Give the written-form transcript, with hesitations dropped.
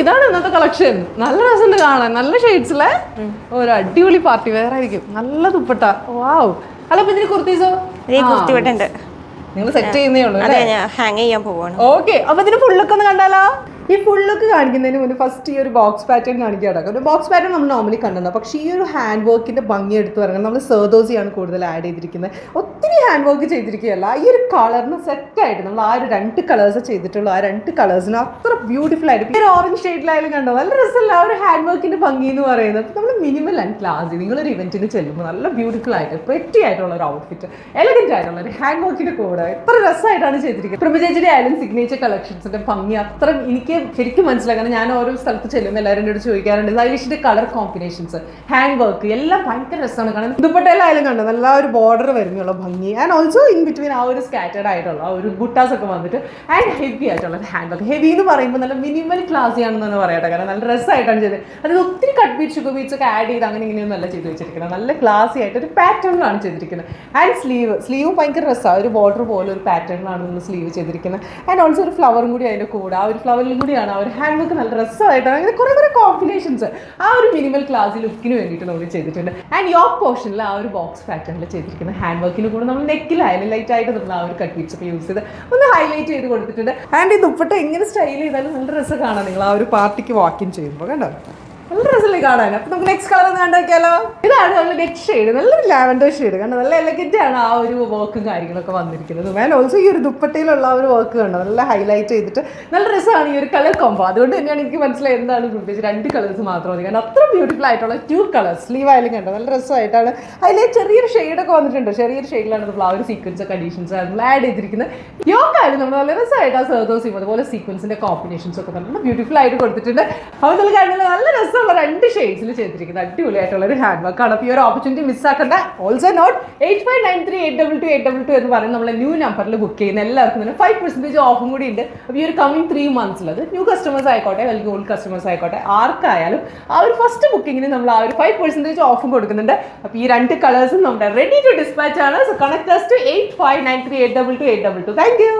ഇതാണ് ഇന്നത്തെ കളക്ഷൻ. നല്ല രസമുണ്ട് കാണാൻ, നല്ല ഷെയ്ഡ്സിലെ ഒരു അടിപൊളി പാർട്ടി വെയർ ആയിരിക്കും. നല്ല ദുപ്പട്ട. വാവ്. അല്ല അപ്പൊ ഇതിന് കുർത്തീസോ? കുർത്തി ഇവിടെ ഉണ്ട്. നിങ്ങൾ സെറ്റ് ചെയ്യുന്നേ ഉള്ളൂ. ഹാങ് ചെയ്യാൻ പോവാണ്. ഓക്കെ, അപ്പൊ ഇതിന് ഫുൾ ലുക്ക് ഒന്ന് കണ്ടാലോ? ഈ ഫുൾ ലുക്ക് കാണിക്കുന്നതിന് മുന്നേ ഫസ്റ്റ് ഈ ഒരു ബോക്സ് പാറ്റേൺ കാണിക്കാട്ടോ. ഒരു ബോക്സ് പാറ്റേൺ നമ്മൾ നോർമലി കണ്ടോ, പക്ഷേ ഈ ഒരു ഹാൻഡ് വർക്കിന്റെ ഭംഗി എടുത്ത് പറയുന്നത് നമ്മൾ സെർദോസിയാണ് കൂടുതൽ ആഡ് ചെയ്തിരിക്കുന്നത്. ഒത്തിരി ഹാൻഡ് വർക്ക് ചെയ്തിരിക്കുകയല്ല. ഈ ഒരു കളറിന് സെറ്റായിട്ട് നമ്മൾ ആ ഒരു 2 കളേഴ്സ് ചെയ്തിട്ടുള്ളൂ. ആ 2 കളേഴ്സിന് അത്ര ബ്യൂട്ടിഫുൾ ആയിട്ട് ഈ ഒരു ഓറഞ്ച് ഷെയ്ഡിലായാലും കണ്ടോ, നല്ല രസമല്ല ആ ഒരു ഹാൻഡ് വർക്കിന്റെ ഭംഗി എന്ന് പറയുന്നത്. നമ്മൾ മിനിമൽ ആൻഡ് ക്ലാസി, നിങ്ങളൊരു ഇവന്റിന് ചെല്ലുമ്പോൾ നല്ല ബ്യൂട്ടിഫുൾ ആയിട്ട് പ്രെറ്റി ആയിട്ടുള്ള ഒരു ഔട്ട്ഫിറ്റ്, എലഗന്റ് ആയിട്ടുള്ള ഒരു ഹാൻഡ് വർക്കിന്റെ കൂടെ എത്ര രസമായിട്ടാണ് ചെയ്തിരിക്കുന്നത്. പ്രഭുചേച്ചിയുടെ ആയാലും സിഗ്നേച്ചർ കളക്ഷൻസിന്റെ ഭംഗി അത്ര എനിക്ക് ശരിക്കും മനസ്സിലാക്കണം. ഞാൻ ഓരോ സ്ഥലത്ത് ചെല്ലുമ്പോൾ എല്ലാവരും എന്നോട് ചോദിക്കാറുണ്ട് സ്റ്റൈലിഷിന്റെ കളർ കോമ്പിനേഷൻസ്, ഹാൻഡ് വർക്ക് എല്ലാം ഭയങ്കര രസമാണ് കാണാൻ. ദുപ്പട്ടയിലായാലും കണ്ടോ നല്ല ഒരു ബോർഡർ വരുന്നുള്ള ഭംഗി, ആൻഡ് ഓൾസോ ഇൻ ബിറ്റ്വീൻ ആ ഒരു സ്കാറ്റേഡ് ആയിട്ടുള്ള ആ ഒരു ബുട്ടാസ് ഒക്കെ വന്നിട്ട് ആൻഡ് ഹെവി ആയിട്ടുള്ള ഹാൻഡ് വർക്ക്. ഹെവി എന്ന് പറയുമ്പോൾ നല്ല മിനിമൽ ക്ലാസി ആണെന്ന് തന്നെ പറയട്ടെ, കാരണം നല്ല രസമായിട്ടാണ് ചെയ്തത്. അതിൽ ഒത്തിരി കട്ട് ബീറ്റ് ഷുഗർ ബീറ്റ്സ് ഒക്കെ ആഡ് ചെയ്ത് അങ്ങനെ ഇങ്ങനെയൊന്നും അല്ല ചെയ്ത് വെച്ചിരിക്കുന്നത്. നല്ല ക്ലാസി ആയിട്ട് ഒരു പാറ്റേണിലാണ് ചെയ്തിരിക്കുന്നത്. ആൻഡ് സ്ലീവും ഭയങ്കര രസമാണ്, ഒരു ബോർഡർ പോലെ ഒരു പാറ്റേണിലാണ് നമ്മൾ സ്ലീവ് ചെയ്തിരിക്കുന്നത്. ആൻഡ് ഓൾസോ ഒരു ഫ്ലവറും കൂടി അതിൻ്റെ കൂടെ, ആ ഒരു ഫ്ലവറിലും കൂടിയാണ് ആ ഒരു ഹാൻഡ് വർക്ക് നല്ല രസമായിട്ടാണ്. അങ്ങനെ കുറേ കോമ്പിനേഷൻസ് ആ ഒരു മിനിമൽ ക്ലാസ് ലുക്കിന് വേണ്ടിയിട്ട് നമ്മൾ ചെയ്തിട്ടുണ്ട്. ആൻഡ് യോക്ക് പോർഷനിൽ ആ ഒരു ബോക്സ് പാറ്റേണിൽ ചെയ്തിരിക്കുന്ന ഹാൻഡ് വർക്കിന് കൂടെ നമ്മൾ നെക്കിലായാലും ലൈറ്റ് ആയിട്ട് നമ്മൾ ആ ഒരു കട്ട് ബീറ്റ്സ് ഒക്കെ യൂസ് ചെയ്ത് ഒന്ന് ഹൈലൈറ്റ് ചെയ്ത് കൊടുത്തിട്ടുണ്ട്. ആൻഡ് ഈ ദുപ്പട്ട എങ്ങനെ സ്റ്റൈൽ ചെയ്താലും നല്ല രസം കാണാം. നിങ്ങൾ ആ ഒരു പാർട്ടിക്ക് വാക്കിൻ ചെയ്യുമ്പോൾ കണ്ടോ നല്ല രസമല്ലേ കാണാൻ. അപ്പൊ നമുക്ക് നെക്സ്റ്റ് കളർ ഒന്ന് കണ്ടുവയ്ക്കാലോ. ഇതാണ് നല്ല നെക്സ്റ്റ് ഷെയ്ഡ്, നല്ലൊരു ലാവൻഡർ ഷെയ്ഡ് കണ്ടോ, നല്ല എലഗന്റ് ആണ് ആ ഒരു വർക്കും കാര്യങ്ങളൊക്കെ വന്നിരിക്കുന്നത്. ആൻഡ് ഓൾസോ ഈ ഒരു ദുപ്പട്ടയിലുള്ള ആ ഒരു വർക്ക് കണ്ടോ നല്ല ഹൈലൈറ്റ് ചെയ്തിട്ട് നല്ല രസമാണ് ഈ ഒരു കളർ കോമ്പോ. അതുകൊണ്ട് തന്നെയാണ് എനിക്ക് മനസ്സിലായി എന്താണ് പ്രത്യേകിച്ച് 2 കളേഴ്സ് മാത്രം മതി, കാരണം അത്ര ബ്യൂട്ടിഫുൾ ആയിട്ടുള്ള 2 കളേഴ്സ്. സ്ലീവ് ആയാലും കണ്ടോ നല്ല രസമായിട്ടാണ് ഹൈലൈറ്റ്, ചെറിയൊരു ഷെയ്ഡൊക്കെ വന്നിട്ടുണ്ട്. ചെറിയൊരു ഷെയ്ഡിലാണ് നമ്മൾ ആ ഒരു സീക്വൻസ് ഒക്കെ അഡീഷൻസ് നമ്മൾ ആഡ് ചെയ്തിരിക്കുന്നത്. യോക്കായാലും നമ്മൾ നല്ല രസമായിട്ട് ആ സെർദോസിയും അതുപോലെ സീക്വൻസിന്റെ കോമ്പിനേഷൻസ് ഒക്കെ നല്ല ബ്യൂട്ടിഫുൾ ആയിട്ട് കൊടുത്തിട്ടുണ്ട്. അപ്പോൾ നമ്മൾ കാണുന്നത് നല്ല രസം 2 ഷെയ്ഡ്സിൽ ചെയ്തിരിക്കുന്നത് അടിപൊളിയായിട്ടുള്ള ഒരു ഹാൻഡ് വർക്ക് ആണ്. അപ്പോൾ ഈ ഒരു ഓപ്പർച്യൂണിറ്റി മിസ്സാക്കണ്ട. ഓൾസോ നോട്ട് 8593822822 എന്ന് പറയുന്നത് നമ്മളെ ന്യൂ നമ്പറിൽ ബുക്ക് ചെയ്യുന്ന എല്ലാവർക്കും തന്നെ 5% ഓഫും കൂടി ഉണ്ട്. അപ്പോൾ ഈ ഒരു കമ്മിങ് 3 മന്ത്സിൽ അത് ന്യൂ കസ്റ്റമേഴ്സ് ആയിക്കോട്ടെ അല്ലെങ്കിൽ ഓൾഡ് കസ്റ്റമേഴ്സ് ആയിക്കോട്ടെ ആർക്കായാലും ആ ഒരു ഫസ്റ്റ് ബുക്കിങ്ങിന് നമ്മൾ ആ ഒരു 5% ഓഫും കൊടുക്കുന്നുണ്ട്. അപ്പോൾ ഈ 2 കളേഴ്സും നമ്മുടെ റെഡി ടു ഡിസ്പാച്ച് ആണ്. So connect us to 8593822822. Thank you.